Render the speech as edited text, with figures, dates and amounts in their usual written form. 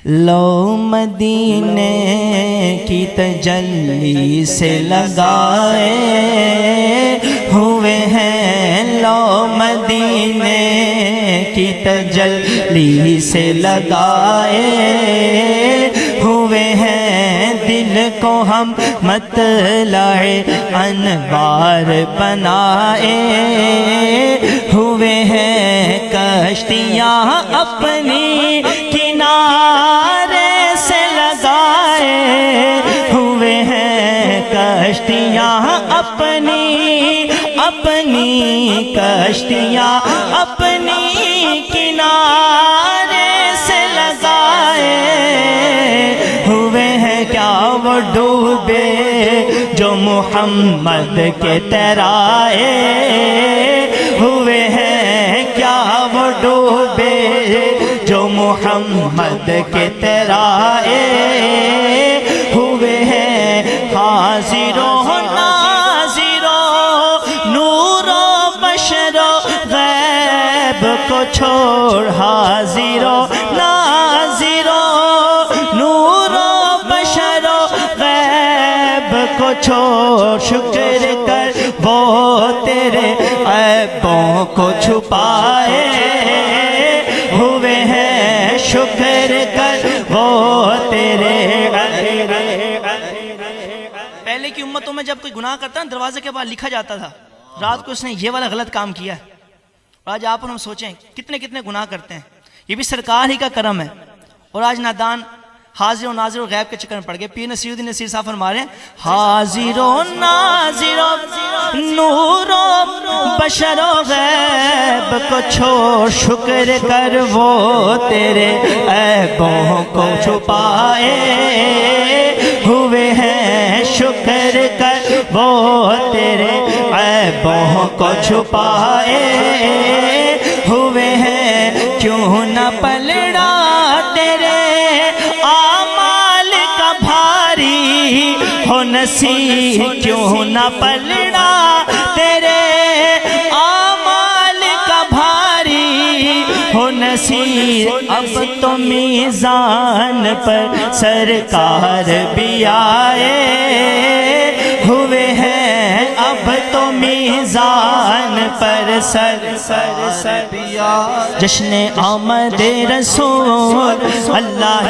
لو مدینے کی تجلی سے لگائے ہوئے ہیں، لو مدینے کی تجلی سے لگائے ہوئے ہیں، دل کو ہم مطلع انوار بنائے ہوئے ہیں، کشتیاں اپنی کنارے سے لگائے ہوئے ہیں، کشتیاں اپنی کشتیاں اپنی کنارے سے لگائے ہوئے ہیں، کیا وہ ڈوبے جو محمد کے ترائے ہوئے ہیں، کیا وہ ڈوبے جو محمد کے ترائے ہوئے ہیں، حاضر و ناظر و نور و بشر و غیب کو چھوڑ، حاضر و ناظر و نور و بشر و غیب کو چھوڑ، شکر کر وہ تیرے عیبوں کو چھپائے ہوئے ہیں، شکر کر وہ تیرے پہلے کی امتوں میں جب کوئی گناہ کرتا ہے دروازے کے بعد لکھا جاتا تھا رات کو اس نے یہ والا غلط کام کیا ہے، اور آج آپ اور ہم سوچیں کتنے کتنے گناہ کرتے ہیں، یہ بھی سرکار ہی کا کرم ہے، اور آج نادان حاضر و ناظر و غیب کے چکر میں پڑ گئے۔ پیر نصیر الدین نصیر صاحب فرما رہے ہیں، حاضر و ناظر و نور و بشر و غیب کو چھوڑ، شکر کر وہ تیرے عیبوں کو چھپائے ہوئے ہیں، شکر کر وہ تیرے عیبوں کو چھپائے ہوئے ہیں، کیوں نہ پلڑا تیرے اعمال کا بھاری ہو نصیب، کیوں نہ پلڑا تیرے اعمال کا بھاری ہو نصیب، اب تو میزان پر سرکار بھی آئے ہوئے ہیں، اب تو میزان پر سر جشن آمد رسول اللہ